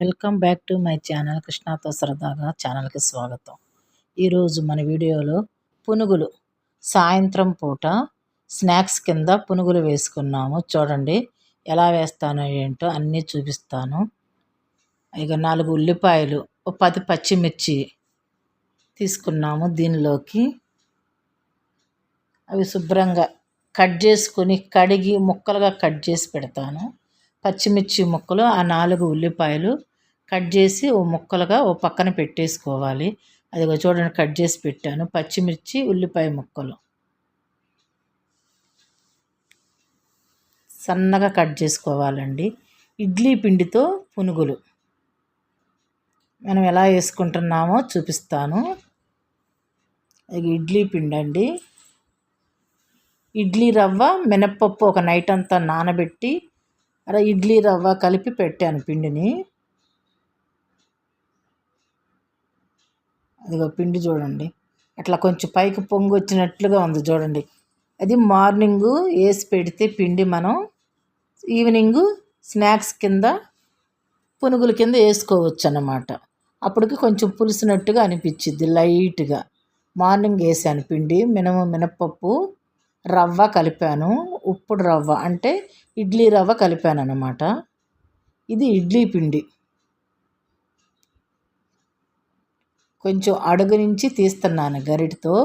Welcome back to my channel కృష్ణాతో సరదాగా ఛానల్కి స్వాగతం. ఈరోజు మన వీడియోలో పునుగులు సాయంత్రం పూట స్నాక్స్ కింద పునుగులు వేసుకున్నాము. చూడండి ఎలా వేస్తానో ఏంటో అన్నీ చూపిస్తాను. ఇక 4 ఉల్లిపాయలు, 10 పచ్చిమిర్చి తీసుకున్నాము. దీనిలోకి అవి శుభ్రంగా కట్ చేసుకొని కడిగి ముక్కలుగా కట్ చేసి పెడతాను. పచ్చిమిర్చి ముక్కలు, ఆ 4 ఉల్లిపాయలు కట్ చేసి ఓ ముక్కలుగా ఓ పక్కన పెట్టేసుకోవాలి. అదిగో చూడండి కట్ చేసి పెట్టాను. పచ్చిమిర్చి, ఉల్లిపాయ ముక్కలు సన్నగా కట్ చేసుకోవాలండి. ఇడ్లీ పిండితో పునుగులు మనం ఎలా వేసుకుంటున్నామో చూపిస్తాను. అది ఇడ్లీ పిండి అండి. ఇడ్లీ రవ్వ, మినప్పప్పు ఒక నైట్ అంతా నానబెట్టి ఇడ్లీ రవ్వ కలిపి పెట్టాను పిండిని. అదిగో పిండి చూడండి అట్లా కొంచెం పైకి పొంగు వచ్చినట్లుగా ఉంది చూడండి. అది మార్నింగు వేసి పెడితే పిండి మనం ఈవినింగు స్నాక్స్ కింద పునుగుల కింద వేసుకోవచ్చు అన్నమాట. అప్పటికి కొంచెం పులిసినట్టుగా అనిపించిద్ది లైట్గా. మార్నింగ్ వేసాను పిండి, మినప్పప్పు, రవ్వ కలిపాను. ఉప్పుడు రవ్వ అంటే ఇడ్లీ రవ్వ కలిపాను అన్నమాట. ఇది ఇడ్లీ పిండి. కొంచెం అడుగు నుంచి తీస్తున్నాను గరిటతో.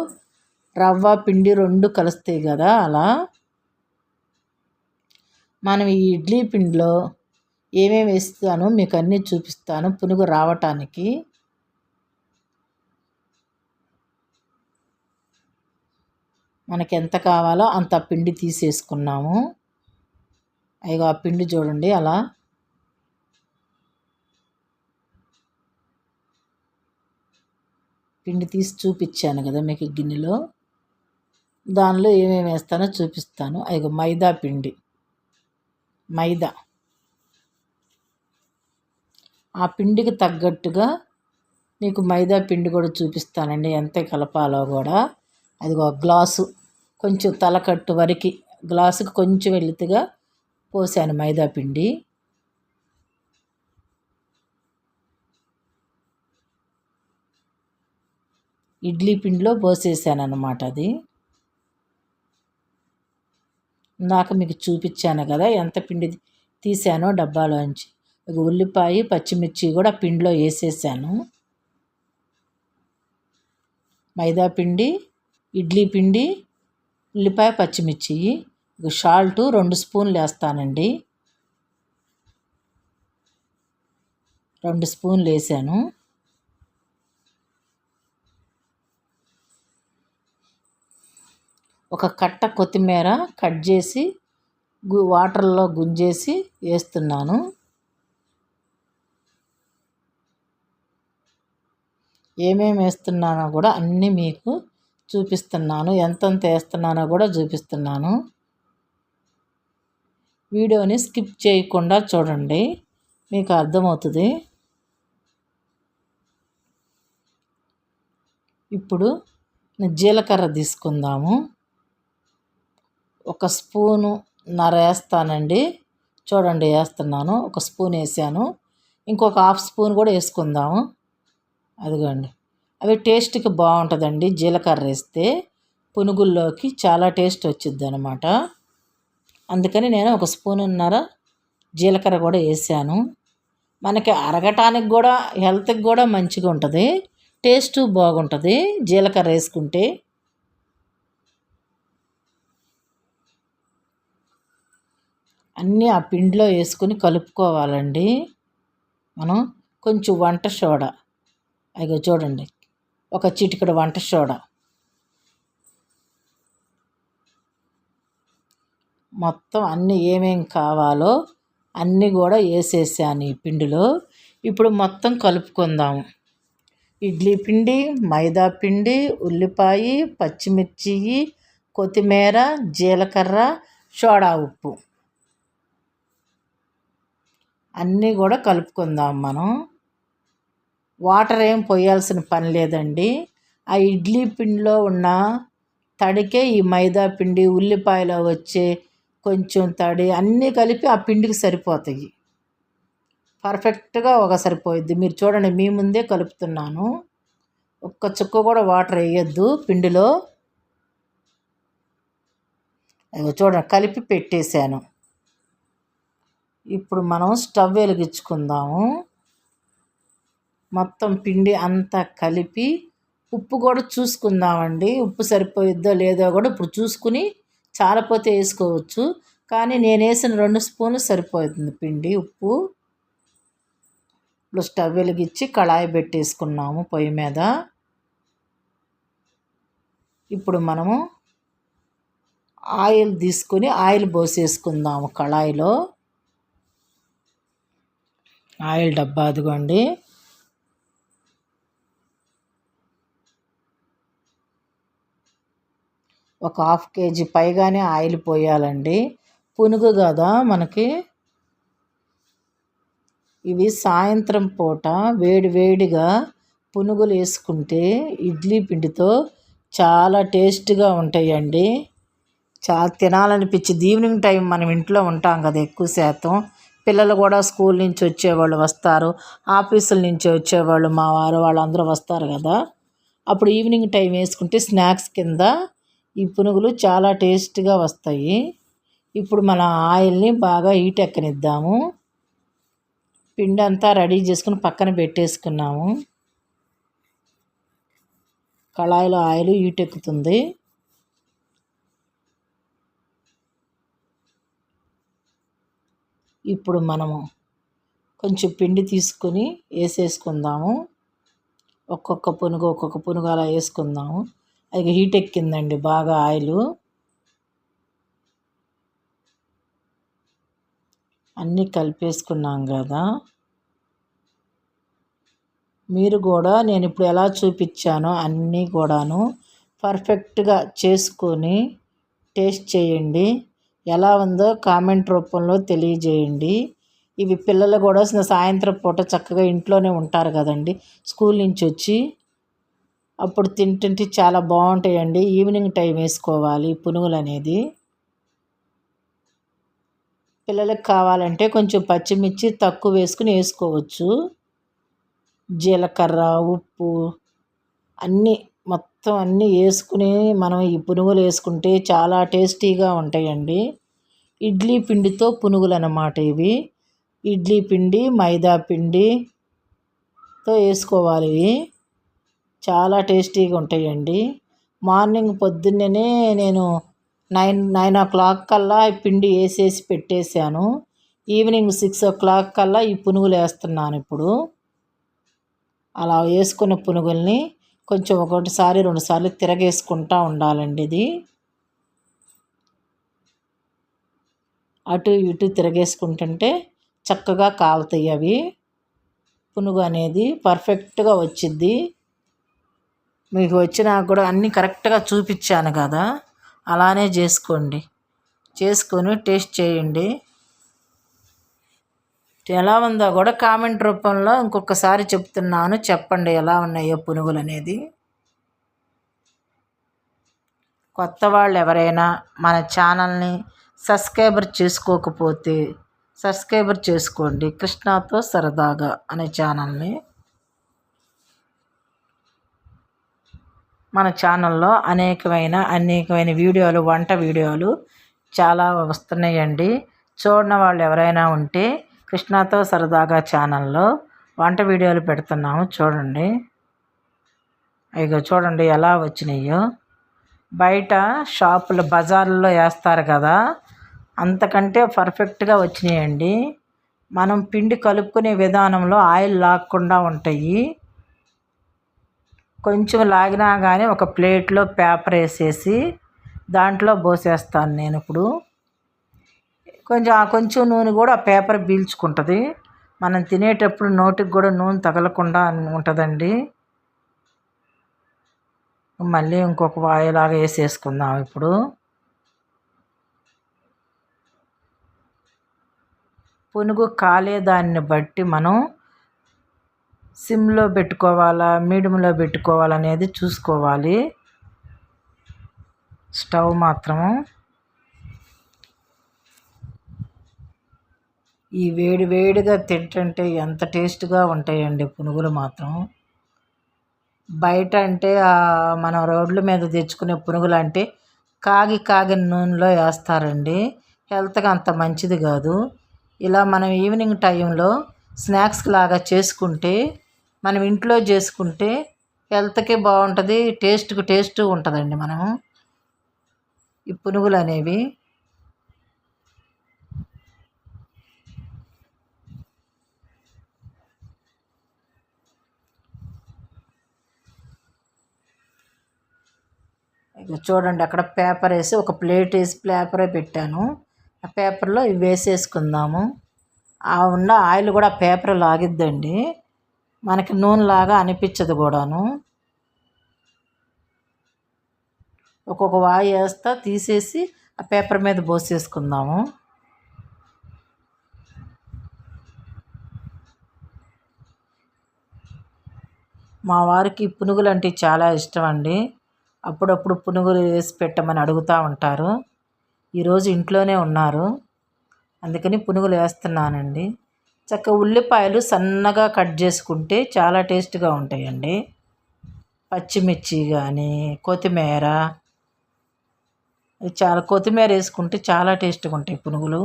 రవ్వ పిండి 2 కలుస్తాయి కదా, అలా మనం ఈ ఇడ్లీ పిండిలో ఏమేమి వేస్తానో మీకు అన్నీ చూపిస్తాను పునుగు రావటానికి. మనకి ఎంత కావాలో అంత పిండి తీసేసుకున్నాము. అయ్యో ఆ పిండి చూడండి అలా పిండి తీసి చూపించాను కదా మీకు గిన్నెలో. దానిలో ఏమేమి వేస్తానో చూపిస్తాను. అయ్యో మైదా పిండి, మైదా ఆ పిండికి తగ్గట్టుగా మీకు మైదా పిండి కూడా చూపిస్తానండి ఎంత కలపాలో కూడా. అదిగో గ్లాసు కొంచెం తలకట్టు వరకు గ్లాసుకు కొంచెం వెలుతుగా పోసాను మైదా పిండి. ఇడ్లీ పిండిలో పోసేసాను అన్నమాట. అది ఇందాక మీకు చూపించాను కదా ఎంత పిండి తీసానో డబ్బాలోంచి. ఉల్లిపాయ, పచ్చిమిర్చి కూడా పిండిలో వేసేసాను. మైదా పిండి, ఇడ్లీ పిండి, ఉల్లిపాయ, పచ్చిమిర్చి, సాల్ట్ 2 స్పూన్లు వేస్తానండి. 2 స్పూన్లు వేసాను. ఒక కట్ట కొత్తిమీర కట్ చేసి వాటర్లో గుంజేసి వేస్తున్నాను. ఏమేమి వేస్తున్నానో కూడా అన్నీ మీకు చూపిస్తున్నాను. ఎంతెంత వేస్తున్నానో కూడా చూపిస్తున్నాను. వీడియోని స్కిప్ చేయకుండా చూడండి, మీకు అర్థమవుతుంది. ఇప్పుడు జీలకర్ర తీసుకుందాము. 1 స్పూను నర వేస్తానండి. చూడండి వేస్తున్నాను. 1 స్పూన్ వేసాను. ఇంకొక 1/2 స్పూన్ కూడా వేసుకుందాము. అదిగోండి అవి టేస్ట్కి బాగుంటుందండి. జీలకర్ర వేస్తే పునుగుల్లోకి చాలా టేస్ట్ వచ్చిద్ది అనమాట. అందుకని నేను 1 స్పూనున్నర జీలకర్ర కూడా వేసాను. మనకి అరగటానికి కూడా హెల్త్కి కూడా మంచిగా ఉంటుంది, టేస్ట్ బాగుంటుంది జీలకర్ర వేసుకుంటే. అన్నీ ఆ పిండిలో వేసుకుని కలుపుకోవాలండి మనం. కొంచెం వంట సోడా, అదిగో చూడండి ఒక చిటికెడు వంట సోడా, మొత్తం అన్నీ ఏమేమి కావాలో అన్నీ కూడా వేసేసాను ఈ పిండిలో. ఇప్పుడు మొత్తం కలుపుకుందాము. ఇడ్లీ పిండి, మైదా పిండి, ఉల్లిపాయ, పచ్చిమిర్చి, కొత్తిమీర, జీలకర్ర, సోడా ఉప్పు అన్నీ కూడా కలుపుకుందాం మనం. వాటర్ ఏం పోయాల్సిన పని లేదండి. ఆ ఇడ్లీ పిండిలో ఉన్న తడికే ఈ మైదా పిండి, ఉల్లిపాయలో వచ్చే కొంచెం తడి అన్నీ కలిపి ఆ పిండికి సరిపోతాయి. పర్ఫెక్ట్గా ఒక సరిపోయిద్ది. మీరు చూడండి, మీ ముందే కలుపుతున్నాను. ఒక్క చుక్క కూడా వాటర్ వేయొద్దు పిండిలో. చూడండి, కలిపి పెట్టేశాను. ఇప్పుడు మనం స్టవ్ వెలిగించుకుందాము. మొత్తం పిండి అంతా కలిపి ఉప్పు కూడా చూసుకుందామండి. ఉప్పు సరిపోయిద్దో లేదో కూడా ఇప్పుడు చూసుకుని చాలపోతే వేసుకోవచ్చు. కానీ నేను వేసిన 2 స్పూన్లు సరిపోతుంది పిండి ఉప్పు. ఇప్పుడు స్టవ్ వెలిగించి కళాయి పెట్టేసుకున్నాము పొయ్యి మీద. ఇప్పుడు మనము ఆయిల్ తీసుకుని ఆయిల్ పోసేసుకుందాము కళాయిలో. ఆయిల్ డబ్బా అదిగోండి. ఒక 1/2 కేజీ పైగానే ఆయిల్ పోయాలండి. పునుగు కదా మనకి. ఇవి సాయంత్రం పూట వేడి వేడిగా పునుగులు వేసుకుంటే ఇడ్లీ పిండితో చాలా టేస్ట్గా ఉంటాయండి. చాలా తినాలనిపించింది. ఈవినింగ్ టైం మనం ఇంట్లో ఉంటాం కదా ఎక్కువ శాతం. పిల్లలు కూడా స్కూల్ నుంచి వచ్చేవాళ్ళు వస్తారు, ఆఫీసుల నుంచి వచ్చేవాళ్ళు మా వారు వాళ్ళందరూ వస్తారు కదా. అప్పుడు ఈవినింగ్ టైం వేసుకుంటే స్నాక్స్ కింద ఈ పునుగులు చాలా టేస్ట్గా వస్తాయి. ఇప్పుడు మన ఆయిల్ని బాగా హీట్ ఎక్కనిద్దాము. పిండి అంతా రెడీ చేసుకుని పక్కన పెట్టేసుకున్నాము. కళాయిలో ఆయిల్ హీట్ ఎక్కుతుంది. ఇప్పుడు మనము కొంచెం పిండి తీసుకొని వేసేసుకుందాము. ఒక్కొక్క పునుగు అలా వేసుకుందాము. అది హీట్ ఎక్కిందండి బాగా ఆయిల్. అన్నీ కలిపేసుకున్నాం కదా. మీరు కూడా నేను ఇప్పుడు ఎలా చూపించానో అన్నీ కూడాను పర్ఫెక్ట్గా చేసుకొని టేస్ట్ చేయండి. ఎలా ఉందో కామెంట్ రూపంలో తెలియజేయండి. ఇవి పిల్లలు కూడా సాయంత్రం పూట చక్కగా ఇంట్లోనే ఉంటారు కదండి స్కూల్ నుంచి వచ్చి. అప్పుడు తింటుంటే చాలా బాగుంటాయండి. ఈవినింగ్ టైం వేసుకోవాలి పునుగులు అనేది. పిల్లలకు కావాలంటే కొంచెం పచ్చిమిర్చి తక్కువ వేసుకుని వేసుకోవచ్చు. జీలకర్ర, ఉప్పు మొత్తం అన్నీ వేసుకుని మనం ఈ పునుగులు వేసుకుంటే చాలా టేస్టీగా ఉంటాయండి. ఇడ్లీ పిండితో పునుగులు అన్నమాట ఇవి. ఇడ్లీ పిండి, మైదా పిండితో వేసుకోవాలి. ఇవి చాలా టేస్టీగా ఉంటాయండి. మార్నింగ్ పొద్దున్నే నేను 9 o'clock కల్లా ఈ పిండి వేసేసి పెట్టేశాను. ఈవినింగ్ 6 o'clock కల్లా ఈ పునుగులు వేస్తున్నాను ఇప్పుడు. అలా వేసుకున్న పునుగుల్ని కొంచెం 1-2 సార్లు తిరగేసుకుంటూ ఉండాలండి. ఇది అటు ఇటు తిరగేసుకుంటుంటే చక్కగా కాలుతాయి అవి. పునుగు అనేది పర్ఫెక్ట్గా వచ్చిద్ది. మీకు వచ్చినా కూడా అన్నీ కరెక్ట్గా చూపించాను కదా, అలానే చేసుకోండి. చేసుకొని టేస్ట్ చేయండి. ఎలా ఉందో కూడా కామెంట్ రూపంలో ఇంకొకసారి చెప్తున్నాను, చెప్పండి ఎలా ఉన్నాయో పునుగులు అనేది. కొత్త వాళ్ళు ఎవరైనా మన ఛానల్ని సబ్స్క్రైబర్ చేసుకోకపోతే సబ్స్క్రైబర్ చేసుకోండి. కృష్ణతో సరదాగా అనే ఛానల్ని. మన ఛానల్లో అనేకమైన వీడియోలు, వంట వీడియోలు చాలా వస్తున్నాయండి. చూడని వాళ్ళు ఎవరైనా ఉంటే కృష్ణతో సరదాగా ఛానల్లో వంట వీడియోలు పెడుతున్నాము, చూడండి. ఇగో చూడండి ఎలా వచ్చినాయో. బయట షాపులు బజార్లో వేస్తారు కదా, అంతకంటే పర్ఫెక్ట్గా వచ్చినాయండి. మనం పిండి కలుపుకునే విధానంలో ఆయిల్ లాగకుండా ఉంటాయి. కొంచెం లాగినా కానీ ఒక ప్లేట్లో పేపర్ వేసేసి దాంట్లో పోసేస్తాను నేను ఇప్పుడు. కొంచెం నూనె కూడా ఆ పేపర్ పీల్చుకుంటుంది. మనం తినేటప్పుడు నోటికి కూడా నూనె తగలకుండా ఉంటుందండి. మళ్ళీ ఇంకొక వాయిలాగా వేసేసుకుందాం ఇప్పుడు. పునుగు కాలేదాన్ని బట్టి మనం సిమ్లో పెట్టుకోవాలా, మీడియంలో పెట్టుకోవాలనేది చూసుకోవాలి. స్టవ్ మాత్రము ఈ వేడి వేడిగా తింటుంటే ఎంత టేస్ట్గా ఉంటాయండి పునుగులు మాత్రం. బయట అంటే మనం రోడ్ల మీద తెచ్చుకునే పునుగులు అంటే కాగిన నూనెలో వేస్తారండి. హెల్త్కి అంత మంచిది కాదు. ఇలా మనం ఈవినింగ్ టైంలో స్నాక్స్ లాగా చేసుకుంటే, మనం ఇంట్లో చేసుకుంటే హెల్త్కి బాగుంటుంది, టేస్ట్ ఉంటుందండి. మనం ఈ పునుగులు అనేవి ఇక చూడండి, అక్కడ పేపర్ వేసి ఒక ప్లేట్ వేసి పేపరే పెట్టాను. ఆ పేపర్లో ఇవి వేసేసుకుందాము. ఆ ఉన్న ఆయిల్ కూడా పేపర్ లాగిద్దండి, మనకి నూనెలాగా అనిపించదు కూడాను. ఒక్కొక్క వాయి వేస్తా తీసేసి ఆ పేపర్ మీద పోసేసుకుందాము. మా వారికి పునుగులు అంటే చాలా ఇష్టం అండి. అప్పుడప్పుడు పునుగులు వేసి పెట్టమని అడుగుతూ ఉంటారు. ఈరోజు ఇంట్లోనే ఉన్నారు, అందుకని పునుగులు వేస్తున్నానండి. చక్కగా ఉల్లిపాయలు సన్నగా కట్ చేసుకుంటే చాలా టేస్ట్గా ఉంటాయండి. పచ్చిమిర్చి కానీ కొత్తిమీర, చాలా కొత్తిమీర వేసుకుంటే చాలా టేస్ట్గా ఉంటాయి పునుగులు.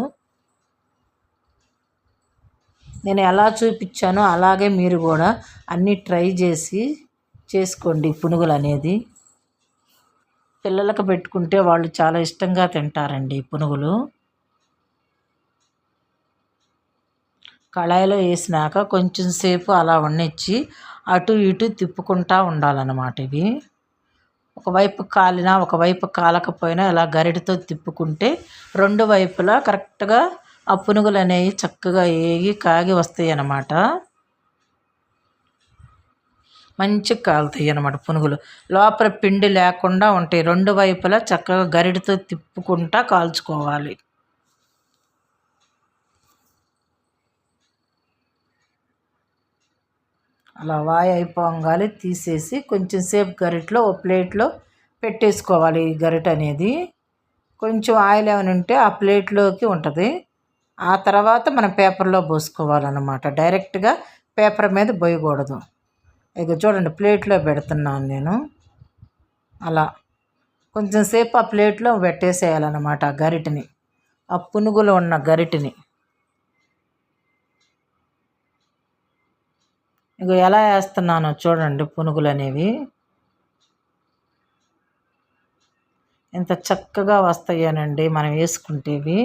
నేను ఎలా చూపించానో అలాగే మీరు కూడా అన్నీ ట్రై చేసి చేసుకోండి పునుగులు అనేది. పిల్లలకు పెట్టుకుంటే వాళ్ళు చాలా ఇష్టంగా తింటారండి పునుగులు. కళాయిలో వేసినాక కొంచెం సేపు అలా వండించి అటు ఇటు తిప్పుకుంటూ ఉండాలన్నమాట. ఇవి ఒకవైపు కాలినా ఒకవైపు కాలకపోయినా ఇలా గరిటతో తిప్పుకుంటే రెండు వైపులా కరెక్ట్గా ఆ పునుగులు అనేవి చక్కగా ఏగి కాగి వస్తాయి అన్నమాట. మంచిగా కాలుతాయి అన్నమాట పునుగులు. లోపల పిండి లేకుండా ఉంటాయి. రెండు వైపులా చక్కగా గరిటతో తిప్పుకుంటా కాల్చుకోవాలి. అలా వాయి అయిపోగానే తీసేసి కొంచెం సేపు గరిటలో ఓ ప్లేట్లో పెట్టేసుకోవాలి. ఈ గరిట అనేది కొంచెం ఆయిల్ ఏమైనా ఉంటే ఆ ప్లేట్లోకి ఉంటుంది. ఆ తర్వాత మనం పేపర్లో పోసుకోవాలన్నమాట. డైరెక్ట్గా పేపర్ మీద పోయకూడదు. ఇక చూడండి, ప్లేట్లో పెడుతున్నాను నేను. అలా కొంచెం సేపు ఆ ప్లేట్లో పెట్టేసేయాలన్నమాట ఆ గరిటని, ఆ పునుగులో ఉన్న గరిటని. ఇక ఎలా వేస్తున్నానో చూడండి పునుగులు అనేవి ఎంత చక్కగా వస్తాయోనండి మనం వేసుకుంటేవి.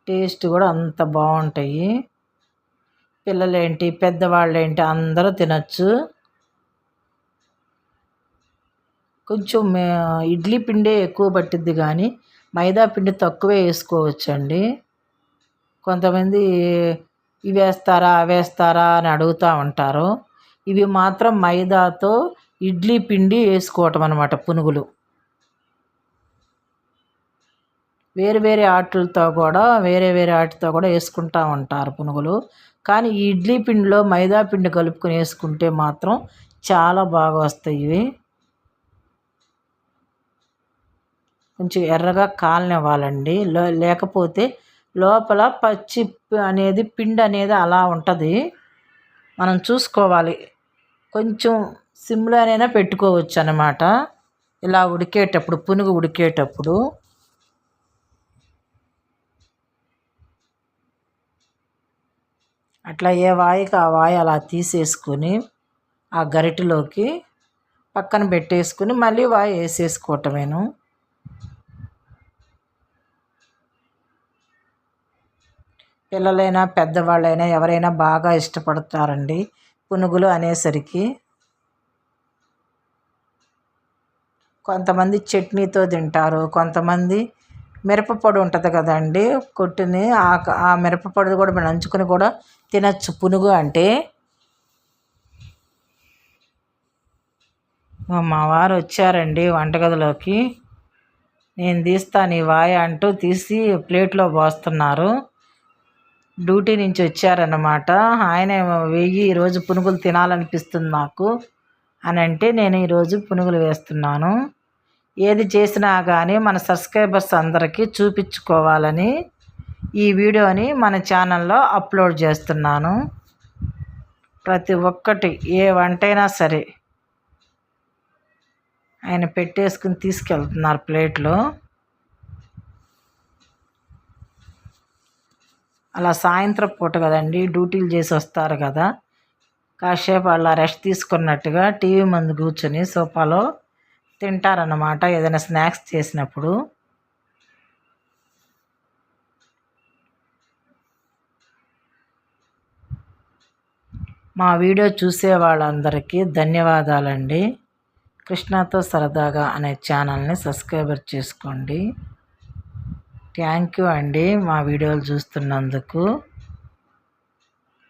టేస్ట్ కూడా అంత బాగుంటాయి. పిల్లలేంటి పెద్దవాళ్ళేంటి అందరూ తినచ్చు. కొంచెం ఇడ్లీ పిండే ఎక్కువ పట్టిద్ది కానీ మైదా పిండి తక్కువే వేసుకోవచ్చండి. కొంతమంది ఇవి వేస్తారా అవి వేస్తారా అని అడుగుతూ ఉంటారు. ఇవి మాత్రం మైదాతో ఇడ్లీ పిండి వేసుకోవటం అన్నమాట పునుగులు. వేరు వేరే ఆటలతో కూడా వేరే ఆటతో కూడా వేసుకుంటూ ఉంటారు పునుగులు. కానీ ఈ ఇడ్లీ పిండిలో మైదా పిండి కలుపుకొని వేసుకుంటే మాత్రం చాలా బాగా వస్తాయి ఇవి. కొంచెం ఎర్రగా కాలనివ్వాలండి, లేకపోతే లోపల పచ్చి అనేది పిండి అనేది అలా ఉంటుంది. మనం చూసుకోవాలి. కొంచెం సిమ్లోనైనా పెట్టుకోవచ్చు అన్నమాట. ఇలా ఉడికేటప్పుడు పునుగు ఉడికేటప్పుడు అట్లా ఏ వాయికి ఆ వాయి అలా తీసేసుకొని ఆ గరిటెలోకి పక్కన పెట్టేసుకుని మళ్ళీ వాయి వేసేసుకోవటమేను. పిల్లలైనా పెద్దవాళ్ళైనా ఎవరైనా బాగా ఇష్టపడతారండి పునుగులు అనేసరికి. కొంతమంది చట్నీతో తింటారు, కొంతమంది మిరపపొడి ఉంటుంది కదండి కొట్టుని, ఆ మిరపపొడి కూడా నంచుకొని కూడా తినచ్చు పునుగు అంటే. మా వారు వచ్చారండి వంటగదిలోకి. నేను తీస్తాను ఈ వాయ అంటూ తీసి ప్లేట్లో పోస్తున్నారు. డ్యూటీ నుంచి వచ్చారన్నమాట. ఆయన వెయ్యి ఈరోజు పునుగులు తినాలనిపిస్తుంది నాకు అని అంటే నేను ఈరోజు పునుగులు వేస్తున్నాను. ఏది చేసినా కానీ మన సబ్స్క్రైబర్స్ అందరికీ చూపించుకోవాలని ఈ వీడియోని మన ఛానల్లో అప్లోడ్ చేస్తున్నాను. ప్రతి ఒక్కటి ఏ వంటైనా సరే ఆయన పెట్టేసుకుని తీసుకెళ్తున్నారు ప్లేట్లో. అలా సాయంత్రం పూట కదండి, డ్యూటీలు చేసి వస్తారు కదా, కాసేపు అలా రెస్ట్ తీసుకున్నట్టుగా టీవీ ముందు కూర్చొని సోఫాలో తింటారన్నమాట ఏదైనా స్నాక్స్ చేసినప్పుడు. మా వీడియో చూసే వాళ్ళందరికీ ధన్యవాదాలండి. కృష్ణతో సరదాగా అనే ఛానల్ని సబ్స్క్రైబర్ చేసుకోండి. థ్యాంక్ యూ అండి మా వీడియోలు చూస్తున్నందుకు.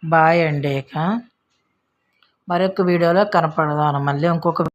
బాయ్ అండి. ఇక మరొక వీడియోలో కనపడదాను మళ్ళీ ఇంకొక